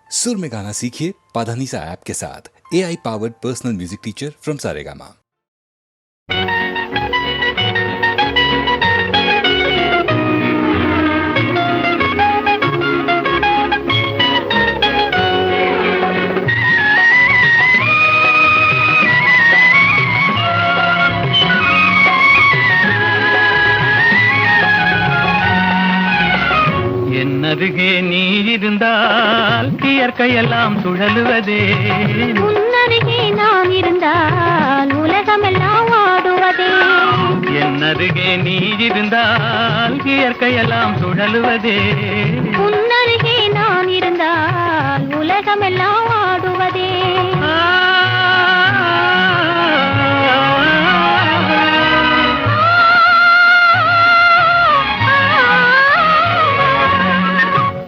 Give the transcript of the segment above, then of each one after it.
सुर में गाना सीखिए पाधानीसा ऐप के साथ। AI powered personal music teacher from Saregama. என்னருகே நீ இருந்தால் இயற்கையெல்லாம் சுழலுவதே, உன்னருகே நான் இருந்தால் உலகமெல்லாம் ஆடுவதே. என்னருகே நீ இருந்தால் இயற்கையெல்லாம் சுழலுவதே, உன்னருகே நான் இருந்தால் உலகமெல்லாம் ஆடுவதே.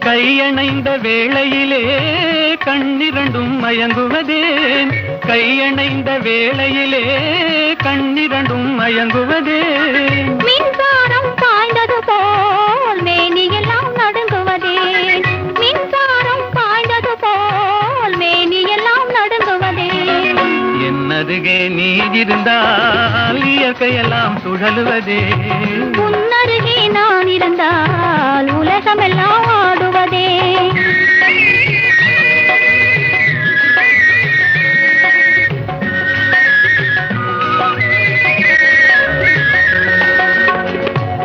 கையணைந்த வேளையிலே கண்ணிரண்டும் மயங்குவதேன், கையணைந்த வேளையிலே கண்ணிரண்டும் மயங்குவதேன். மின்சாரம் பாய்ந்தது போல் மேனியெல்லாம் நடுங்குவதே, மின்சாரம் பாய்ந்தது போல் மேனியெல்லாம் நடுங்குவதே. என்னருகே நீ இருந்தால் இயற்கையெல்லாம் சுழலுவதே, உன்னருகே நான் இருந்தால் உலகமெல்லாம் ஆடுவதே.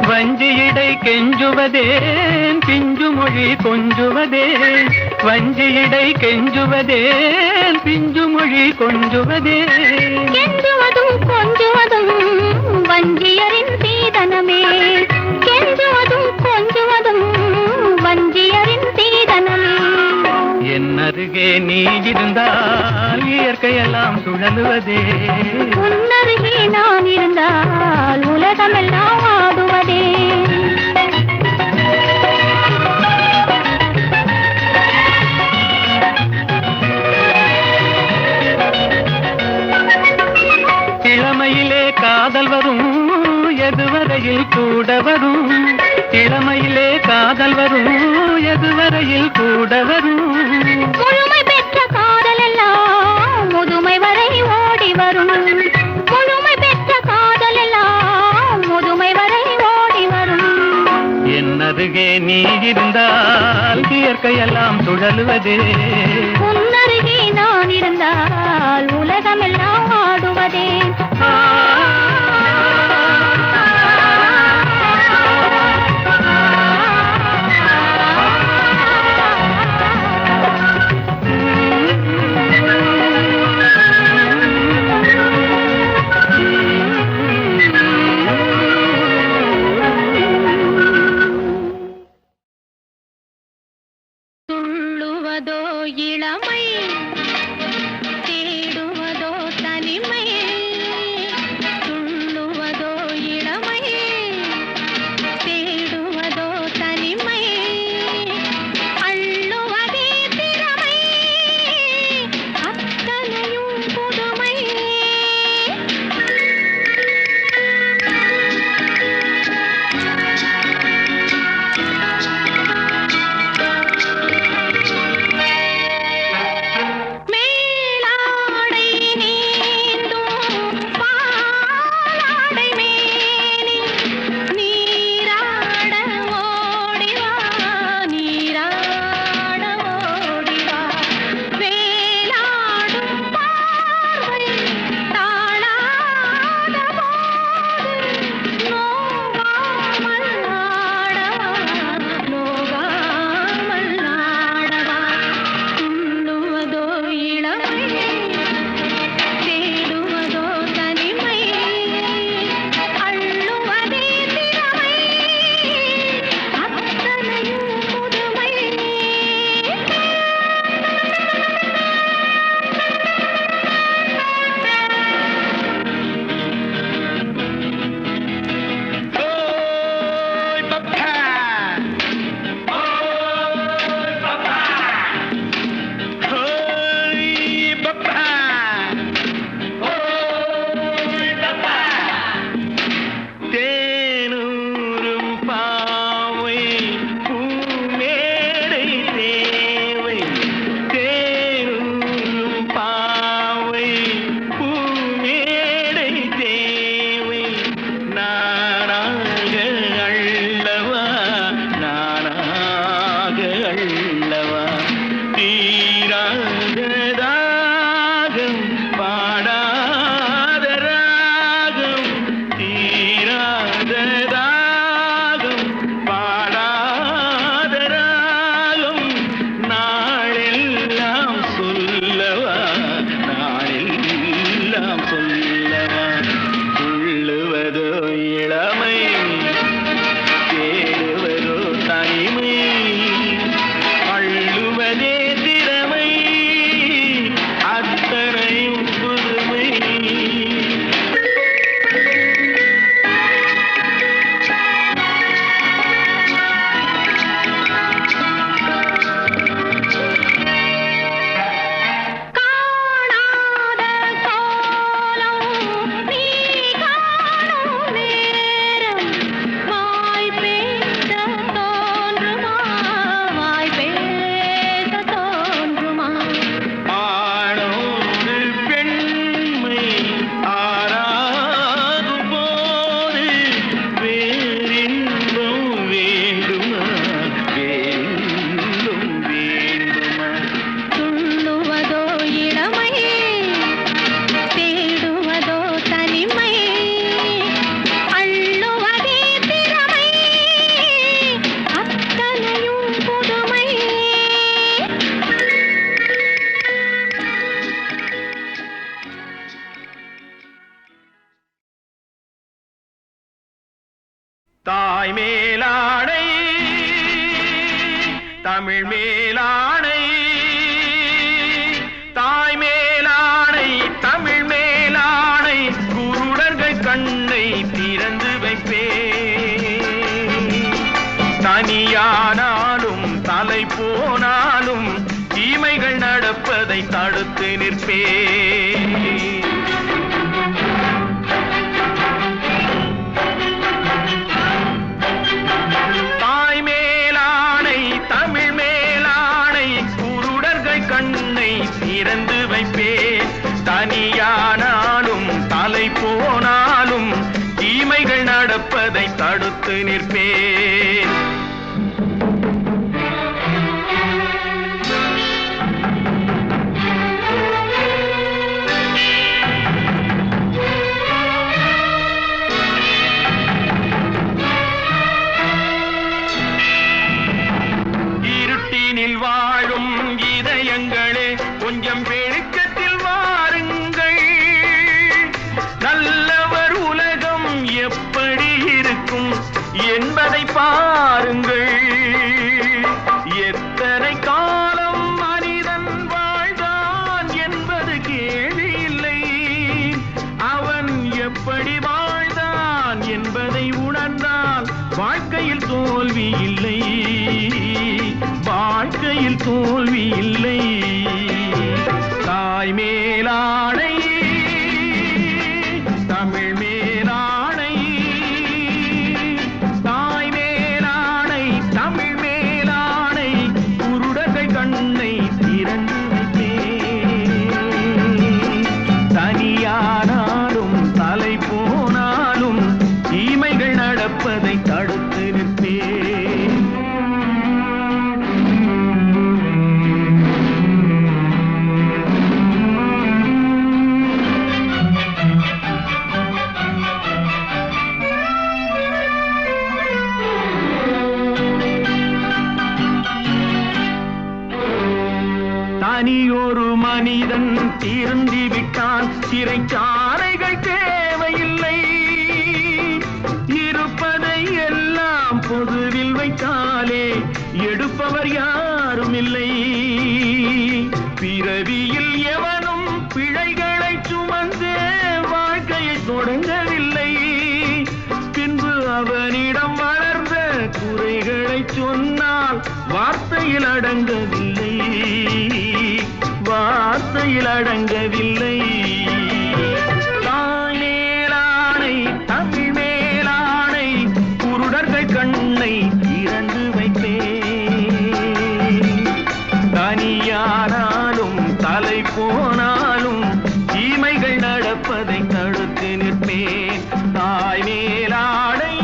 வஞ்சியிடை கெஞ்சுவதேன் பிஞ்சு மொழி கொஞ்சுவதேன், வஞ்சியிடை கெஞ்சுவதேன் பிஞ்சு மொழி கொஞ்சுவதேன். கெஞ்சுவதும் கொஞ்சுவதும் வஞ்சியரின் சீதனமே, கெஞ்சுவதும் கொஞ்சுவதும் வஞ்சியரின் சீதனமே. என்னருகே நீ இருந்தால் இயற்கையெல்லாம் சுழலுவதே, உன்னருகே நான் இருந்தால் உலகமெல்லாம் ஆடுவதே. இளமையிலே காதல் வரும் எதுவரையில் கூட வரும், இளமையிலே காதல் வரும் எதுவரையில் கூட வரும். முழுமை பெற்ற காதல் எல்லாம் முதுமை வரை ஓடி வரும், முழுமை பெற்ற காதல் எல்லாம் முதுமை வரை ஓடி வரும். என்னருகே நீ இருந்தால் இயற்கையெல்லாம் சுழலுவதே, உன்னருகே நான் இருந்தால் உலகமெல்லாம் ஆடுவதே. துள்ளுவதோ இளமை, தேடுவதோ தனிமை. துள்ளுவதோ இளமை, தேடுவதோ தனிமை. அள்ளுவதே திறமை, அத்தனையும் புதுமை. தாய் மேலாடை தமிழ் மேலாடை தாய் மேலாடை தமிழ் மேலாடை குருடர்கள் கண்ணை திறந்து வைப்பேன் தனியானாலும் தலை போனாலும் தீமைகள் நடப்பதை தடுத்து நிற்பேன் தாய் மேலாடை தமிழ் மேலாடை குருடர்கள் கண்ணை திறந்து வைப்பேன் தனியானாலும் தலை போனாலும் தீமைகள் நடப்பதை தடுத்து நிற்பேன் இருட்டினில் வாழும் இதயங்களே கொஞ்சம் வெளிச்சத்தில் வாருங்கள் நல்லவர் உலகம் எப்படி இருக்கும் என்பதை பாருங்கள் எத்தனை காலம் மனிதன் வாழ்ந்தான் என்பது கேள்வி இல்லை அவன் எப்படி வாழ்ந்தான் என்பதை உணர்ந்தால் வாழ்க்கையில் தோல்வி இல்லை வாழ்க்கையில் தோல்வி இல்லை தாய் மேலாடை தமிழ் மேலாடை தாய் மேலாடை தமிழ் மேலாடை குருடர்கள் கண்ணை திறந்து வைப்பேன் தனியானாலும் தலை போனாலும் தீமைகள் நடப்பதை தடுத்து நிற்பேன் தனியொரு மனிதன் திருந்தி விட்டான் சிறைச்சாலைகள் தேவையில்லை இருப்பதை எல்லாம் பொதுவில் வைத்தாலே எடுப்பவர் யாரும் இல்லை பிறவியில் எவனும் பிழைகளை சுமந்து வாழ்க்கையை தொடங்கவில்லை பின்பு அவனிடம் வளர்ந்த குறைகளை சொன்னால் வார்த்தையில் அடங்கவில்லை வார்த்தையில் அடங்கவில்லை தாய் மேலாடை தமிழ் மேலாடை குருடர்கள் கண்ணை திறந்து வைப்பேன் தனியானாலும் தலை போனாலும் தீமைகள் நடப்பதை தடுத்து நிற்பேன் தாய் மேலாடை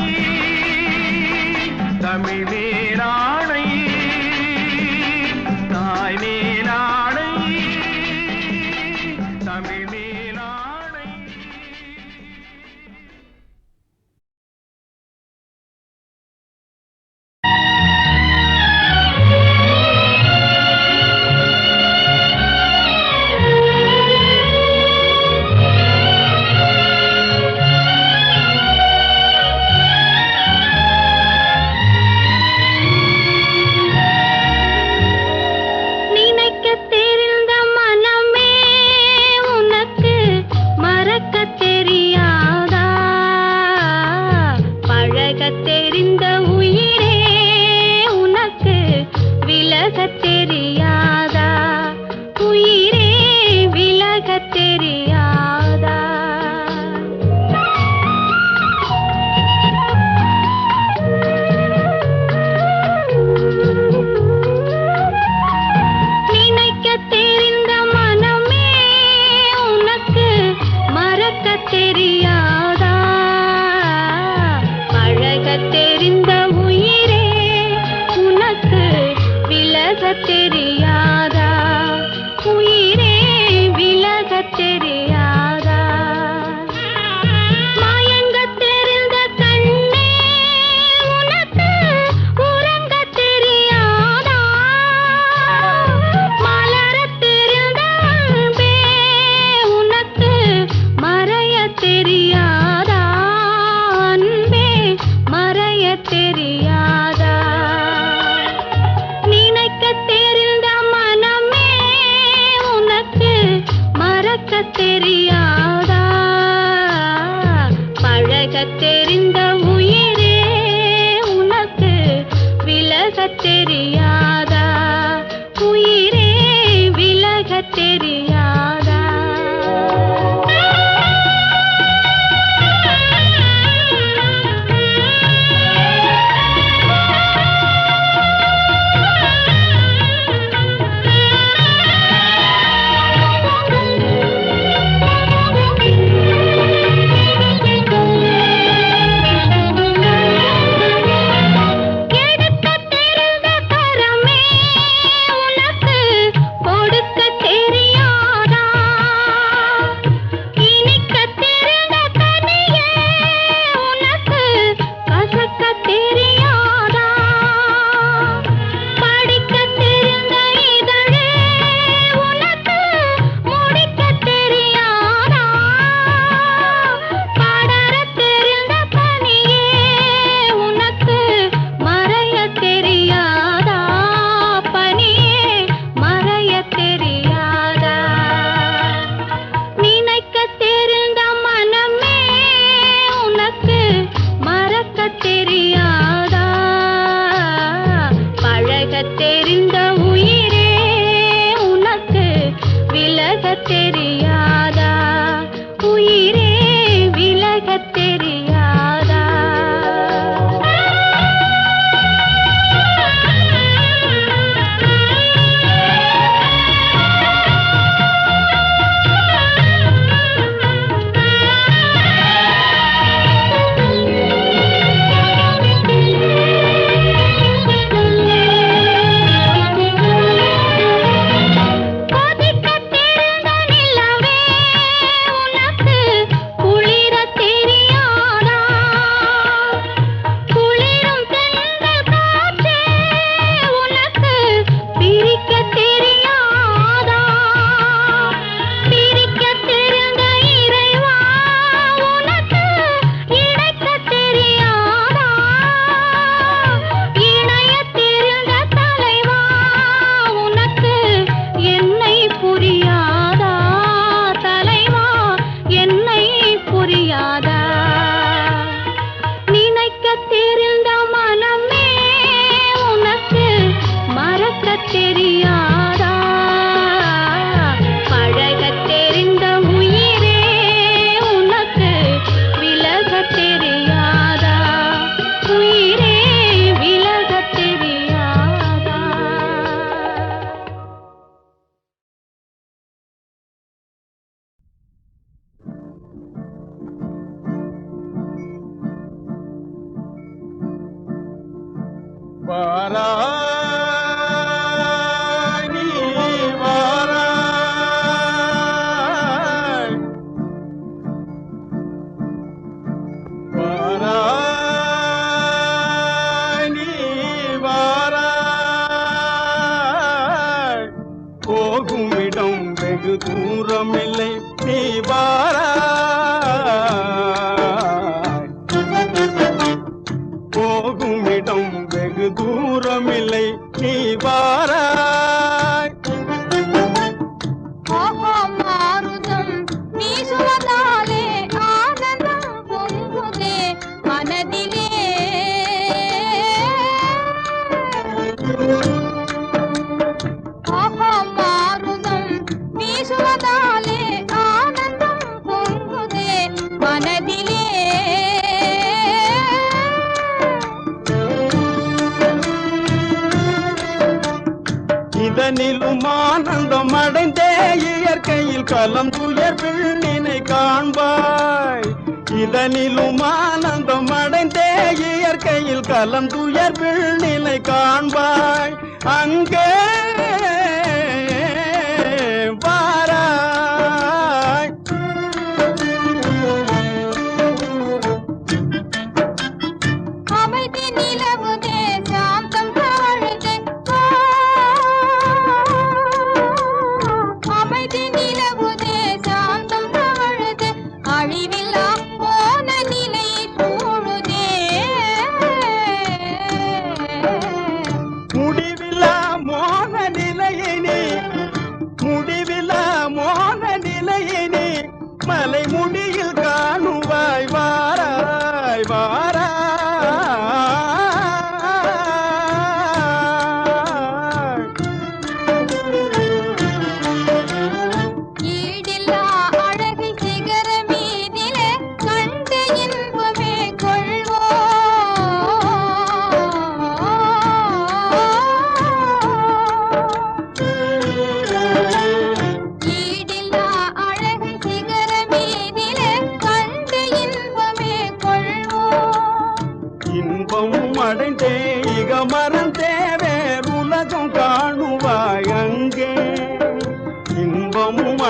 தமிழ் மேலாடை தாய் மேலாடை தமிழ் தெரியாதா? தெரிந்த உயிரே உனக்கு விலகத் தெரியாதா? உயிரே விலகத் தெரியாதா? தெரியாதா? பழகத் தெரிந்த உயிரே உனக்கு விலகத் தெரியாதா? உயிரே விலகத் தெரியாதா? போகுமிடம் வெகு தூரமில்லை நீ வாராய். போகுமிடம் வெகு தூரமில்லை நீ வாராய். மாறுதம் வீசுவதாலே ஆனந்தம் பொங்குதே மனதிலே. மாறுதம் வீசுவதாலே ஆனந்தம் பொங்குதே மனதிலே. இதனிலும் ஆனந்தம் அடைந்தே இயற்கையில் கலம் துயர் விண்ணினை காண்பாய். இதனிலும் ஆனந்தம் அடைந்தே இயற்கையில் கலம் துயர் விண்ணினை காண்பாய். அங்கே வாராய். அமைதி நிலவுதே சாந்தம் தாழுதே. அமைதி நிலவுதே சாந்தம் தாழுதே. அழிவில்லா போன நிலை சூழுதே. முடிவில்லா மோன நிலை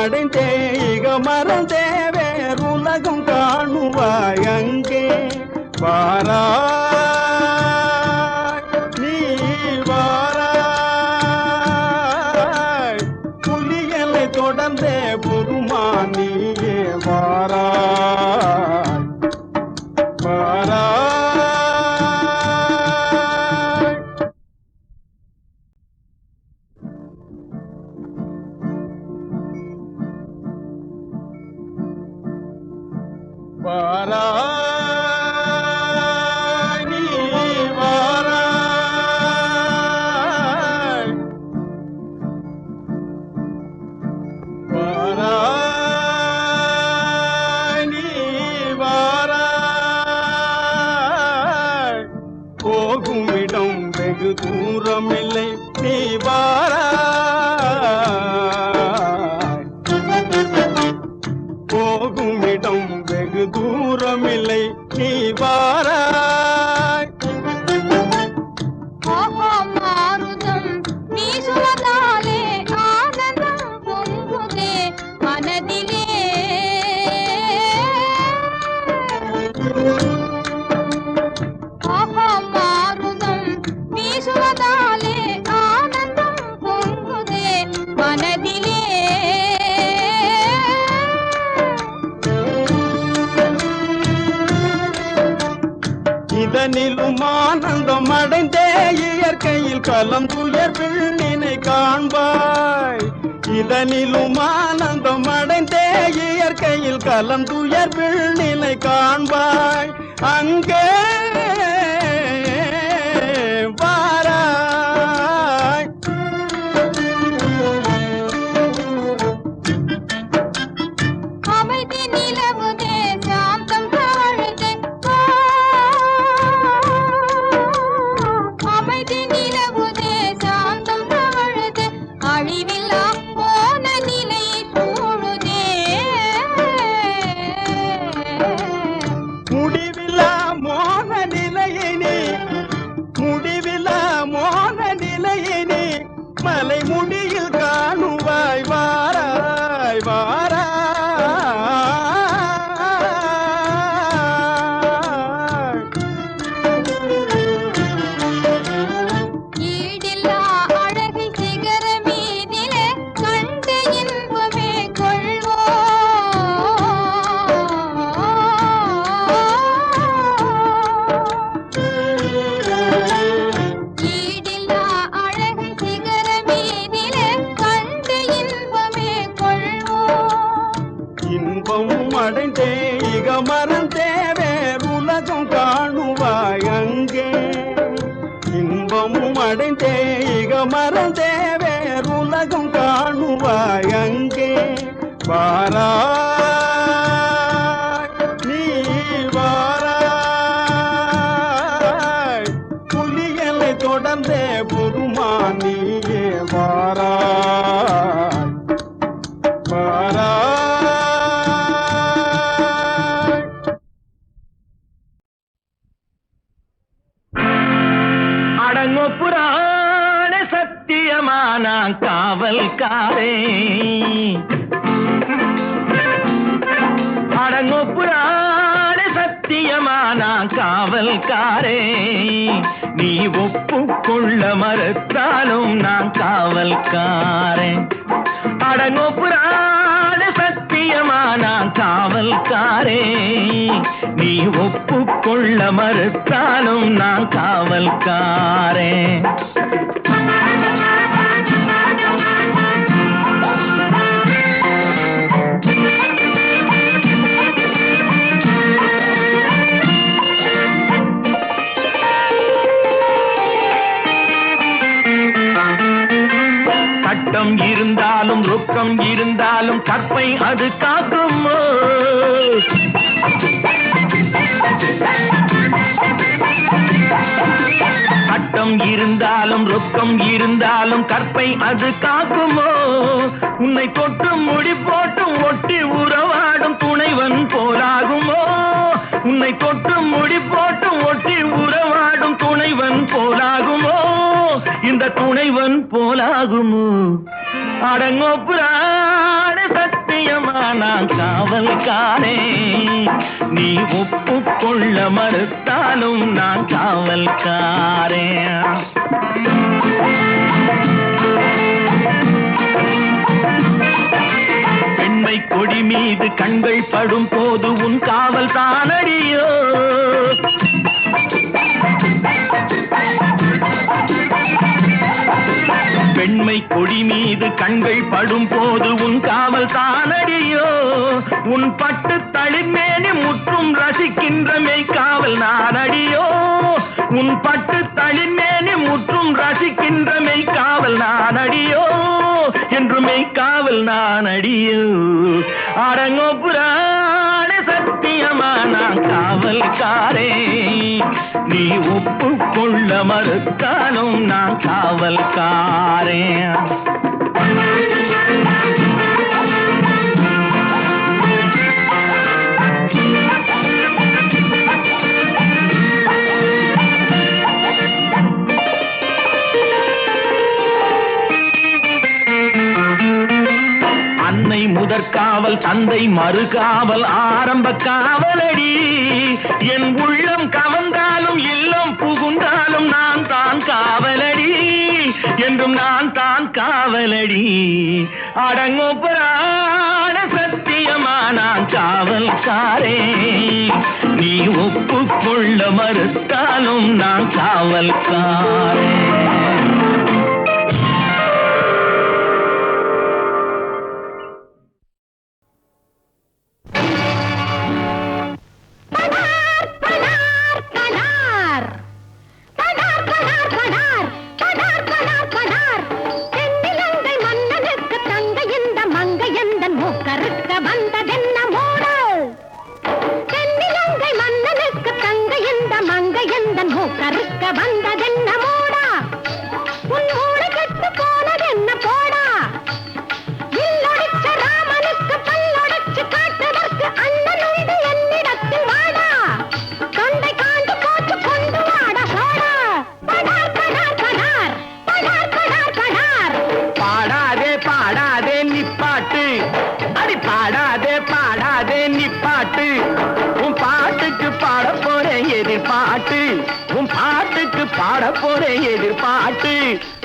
அடைந்தே இக மறந்தே வேறுலகம் காணுவாய் அங்கே வாராய் நீ வாராய் புலியலை தொடர்ந்தே புதுமானியே வாராய் வாராய் வாராய் நீ வாராய் வாராய் நீ வாராய் போகும் இடம் வெகு தூரமில்லை நீ வாராய் போகும் இடம் வெகு தூரமில்லை நீ வாராய் ஓஹோ மாருதம் வீசுவதாலே ஆனந்தம் பொங்குதே மனதிலே ஓஹோ மாருதம் வீசுவதாலே ஆனந்தம் பொங்குதே மனதிலே இதனிலும் ஆனந்தம் அடைந்தே இயற்கையில் கலம் துயர் விண்ணினை காண்பாய் இதனிலும் ஆனந்தம் அடைந்தே இயற்கையில் கலம் துயர் விண்ணினை காண்பாய் அங்கே வாராய் அமைதி நிலவுதே சாந்தம் தாழுதே அமைதி நிலவுதே சாந்தம் தாழுதே அழிவில்லா போன நிலை சூழுதே முடிவில்லா மோன நிலையினே முடிவில்லா மோன நிலையினே மலை முடியில் காணுவாய் வாராய் வாராய் ஈடில்லா அழகை சிகர மீதிலே கண்டு இன்பமே கொள்வோம் ஈடில்லா அழகை சிகர மீதிலே கண்டு இன்பமே கொள்வோம் இன்பமும் அடைந்தே இக மறந்தே வேறுலகம் காணுவாய் அங்கே இன்பமும் அடைந்தே இக மறந்தே வேறுலகம் காணுவாய் அங்கே வாராய் நீ வாராய் புலியலை தொடர்ந்தே புதுமானியே வாராய் வாராய் அடங்கோ புராண சத்தியமான காவல்காரே அடங்கோ புராண சத்தியமான காவல்காரே நீ ஒப்புக்கொள்ள மறுத்தாலும் நான் காவல்காரன் அடங்கோ புராண சத்தியமான காவல்காரே நீ ஒப்புக்கொள்ள மறுத்தாலும் நான் காவல்காரன் சட்டம் இருந்தாலும் ரொக்கம் இருந்தாலும் கற்பை அது காக்கும் சட்டம் இருந்தாலும் ரொக்கம் இருந்தாலும் கற்பை அது காக்குமோ உன்னை தொட்டும் முடி போட்டும் ஒட்டி உறவாடும் துணைவன் போலாகுமோ உன்னை தொட்டும் முடி போட்டும் ஒட்டி உறவாடும் துணைவன் போலாகுமோ இந்த துணைவன் போலாகுமோ அடங்கோ புராண சத்தியமான சத்தியமா நான் காவல்காரே நீ ஒப்புக்கொள்ள மறுத்தாலும் நான் காவல்காரே பெண்மை கொடி மீது கண்கள் படும் போது உன் காவல் தானடியோ பெண்மை கொடி மீது கண்கள் படும் போது உன் காவல் தானடியோ உன் பட்டு தளிர்மேனி முற்றும் ரசிக்கின்ற மெய்காவல் நானடியோ உன் பட்டு தளிர்மேனி முற்றும் ரசிக்கின்ற மெய்காவல் நானடியோ என்று மெய்காவல் நானடியோ அடங்கோ புராண சத்தியமா நான் காவல்காரே நீ ஒப்புக்கொள்ள மறுத்தாலும் நான் காவல்காரே அன்னை முதற்காவல் தந்தை மறுகாவல் ஆரம்ப காவலடி என் உள்ளம் கவர்ந்தாலும் இல்லம் புகுந்தாலும் நான் தான் காவலடி என்றும் நான் தான் காவலடி அடங்கோ புராண சத்தியமா நான் காவல்காரே நீ ஒப்புக்கொள்ள மறுத்தாலும் நான் காவல்காரே பாட போறேன் எதிர்பார்த்து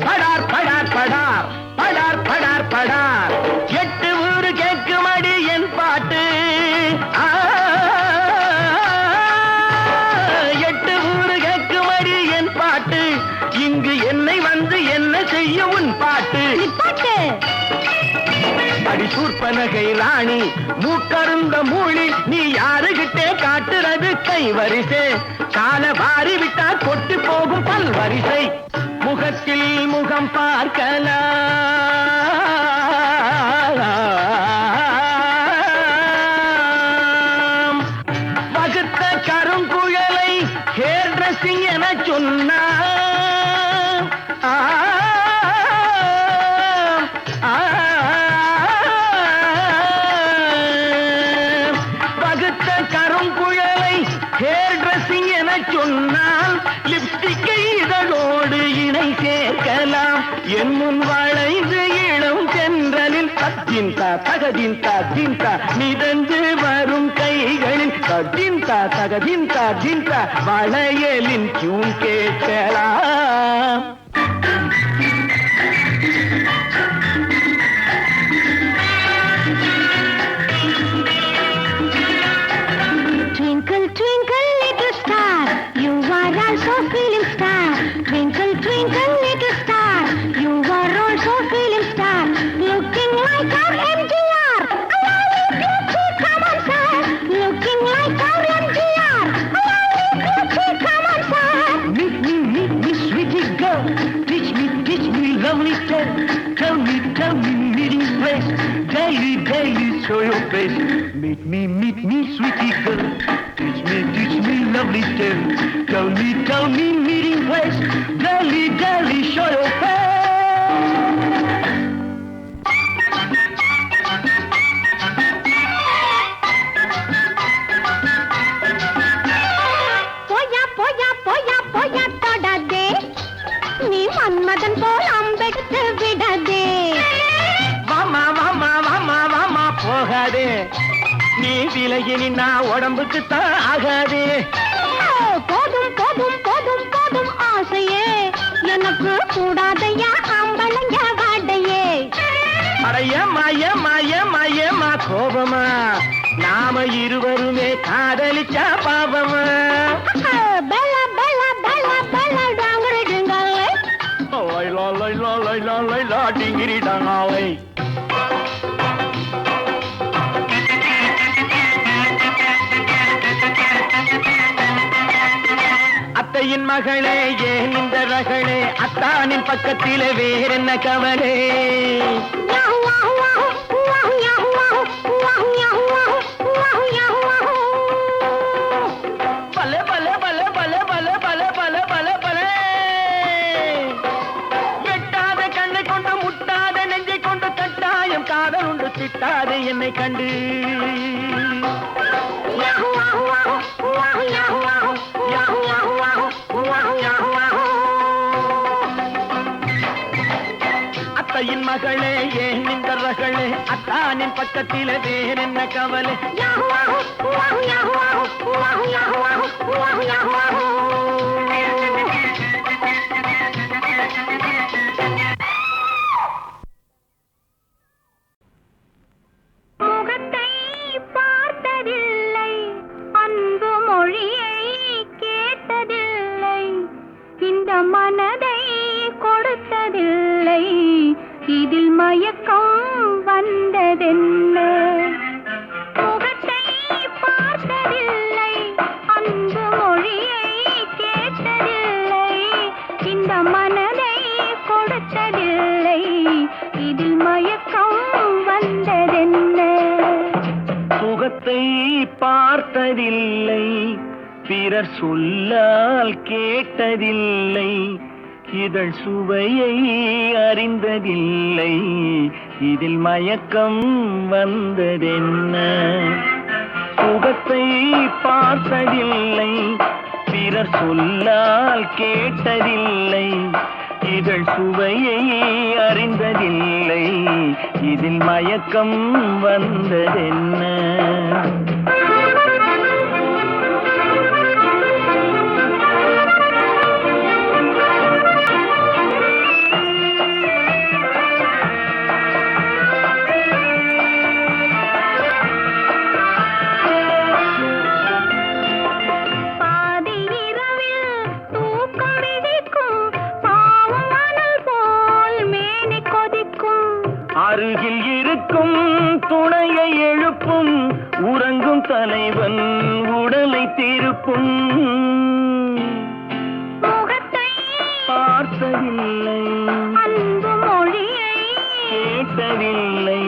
படார் படார் படார் படார் படார் படார் 8 ஊரு கேட்குமடி என் பாட்டு 8 ஊரு கேட்குமடி என் பாட்டு இங்கு என்னை வந்து என்ன செய்ய உன் பாட்டு அடி சூர்பனகை ராணி மூக்கருந்த மூழி நீ யாருகிட்டே காட்டுறது கை வரிசை கால வாரி விட்டா கொட்டு போகும் பல் வரிசை முகத்தில் முகம் பார்க்கலாம் வகுத்த கருங்குழலை ஹேர் டிரெஸ்ஸிங் என சொன்னா சொன்னால் லிப்ஸ்டிக்கை இதழோடு இணை சேர்க்கலாம் என் முன் வளைந்து இளம் சென்றலில் தத்தின்தா தகதின்தா தின்தா மிதந்து வரும் கைகளில் தத்தின்தா தகதின்தா தின்தா வளையலின் டியூன் கேட்கலாம் Show your face. Meet me, sweetie girl. Teach me, lovely tale. Tell me, meeting place. Girlie, show your face. Poya, todade. Nee manmadan pol ambeduttu vidade. Vama, ஆகாதே, நீ விலகி நின்னா உடம்புக்கு தான் ஆகாதே. போதும் போதும் போதும் போதும் ஆசையே, எனக்கு கூடாதையா ஆம்பளைங்க வாடையே. அடைய மாய மாய மாயமா கோபமா, நாம இருவருமே காதலிச்சா பாவமா. பல பல பல பல டாங்கரி டிங்காலே, லைலா லைலா லைலா லைலா டிங்கிரி டாங்காலை. அத்தையின் மகளே ஏன் இந்த ரகளே, அத்தானின் பக்கத்திலே வேறென்ன கவலே. Yahoo yahoo yahoo yahoo yahoo yahoo yahoo yahoo yahoo. பல பல பல பல பல பல பல பல பல. வெட்டாத கண்ணை கொண்டு முட்டாத நெஞ்சை கொண்டு கட்டாயம் காதல் உண்டு திட்டாத என்னை கண்டு. Yahoo yahoo yahoo yahoo yahoo yahoo yahoo yahoo. அத்தையின் மகளே ஏன் இந்த ரகளே, அத்தானின் பக்கத்திலே வேறென்ன கவலை. Yahoo yahoo yahoo yahoo yahoo yahoo yahoo. முகத்தை பார்த்ததில்லை, அன்பு மொழியை கேட்டதில்லை, இந்த மனதை கொடுத்ததில்லை, இதில் மயக்கம் வந்ததென்ன. முகத்தை பார்த்ததில்லை, அன்பு மொழியை கேட்டதில்லை, இந்த மனதை கொடுத்ததில்லை, இதில் மயக்கம் வந்ததென்ன. முகத்தை பார்த்ததில்லை, பிறர் சொல்லால் கேட்டதில்லை, இதழ் சுவையை அறிந்ததில்லை, இதில் மயக்கம் வந்ததென்ன. முகத்தை பார்த்ததில்லை, பிறர் சொல்லால் கேட்டதில்லை, இதழ் சுவையை அறிந்ததில்லை, இதில் மயக்கம் வந்ததென்ன. அருகில் இருக்கும் துணையை எழுப்பும், உறங்கும் தலைவன் உடலை திருப்பும். முகத்தை பார்த்ததில்லை, அன்பு மொழியை கேட்டதில்லை,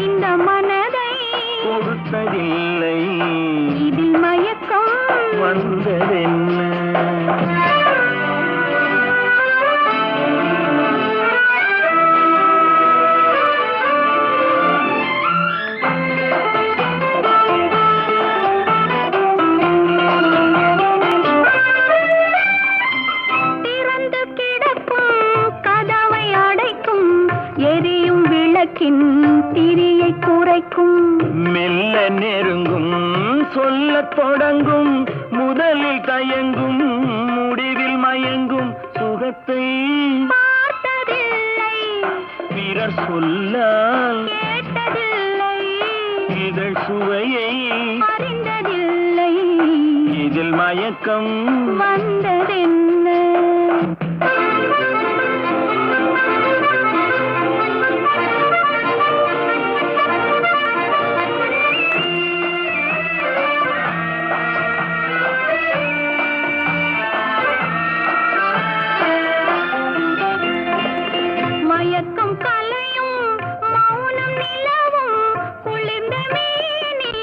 இந்த மனதை கொடுத்ததில்லை, இதில் மயக்கம் வந்ததென்ன. திரியை குறைக்கும், மெல்ல நெருங்கும், சொல்லத் தொடங்கும், முதலில் தயங்கும், முடிவில் மயங்கும், சுகத்தை பார்த்ததில்லை, பிறர் சொல்லால் கேட்டதில்லை, இதழ் சுவையை அறிந்ததில்லை, இதில் மயக்கம் வந்ததென்ன. மயக்கம் கலையும், மௌனம் நிலவும், குளிர்ந்த மேனி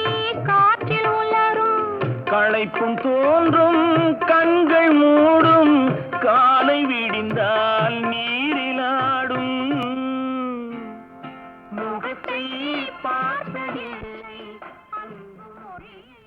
காற்றில் உலரும், களைப்பும் தோன்றும், கண்கள் மூடும், காலை விடிந்தால் நீரிலாடும். முகத்தை பார்த்ததில்லை, அன்பு மொழியை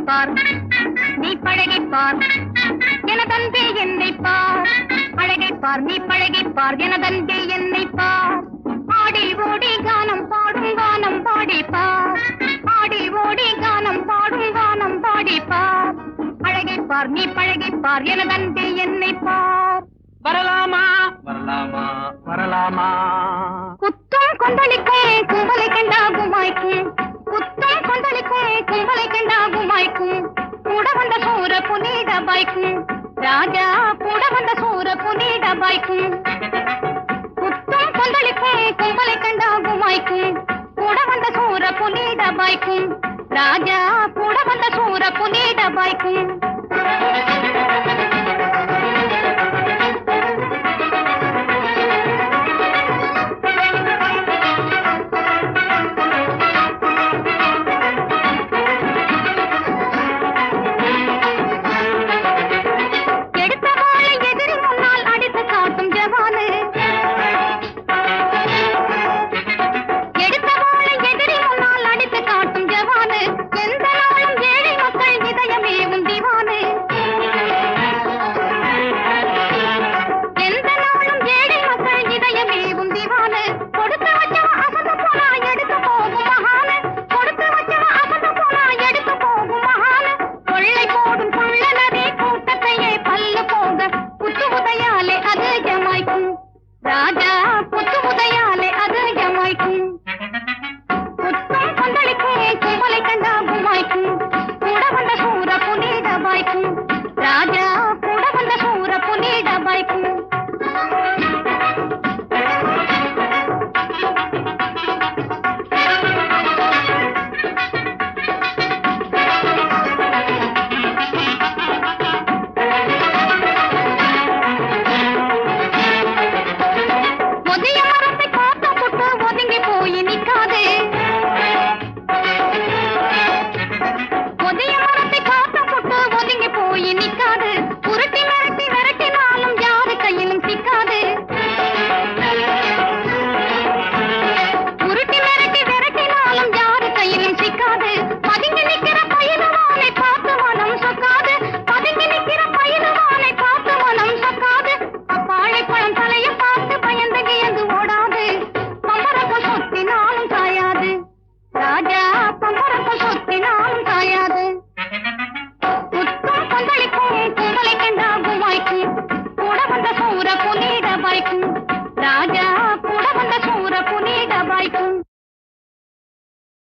பார் நீ பழகிப் பார் எனதன்பே என்னை பார் அழகைப் பார் நீ பழகிப் பார் எனதன்பே என்னை பார் ஆடி ஓடி கானம் பாடும் கானம் பாடி பார் ஆடி ஓடி கானம் பாடும் கானம் பாடி பார் அழகைப் பார் நீ பழகிப் பார் எனதன்பே என்னை பார் வரலாமா வரலாமா வரலாமா குத்தும் கொந்தளிக்கும் கும்பலை கண்டாகுமாய்க்கும் குத்தும் கொந்தளிக்கும் கும்பலை கண்டாகுமாய்க்கும் கூட வந்த சூர புனித பாய்க்கும் ராஜா கூட வந்த சூர புனித பாய்க்கும் குத்தும் கொந்தளிக்கும் கும்பலை கண்டாகுமாய்க்கும் கூட வந்த சூர புனித பாய்க்கும் ராஜா கூட வந்த சூர புனித பாய்க்கும்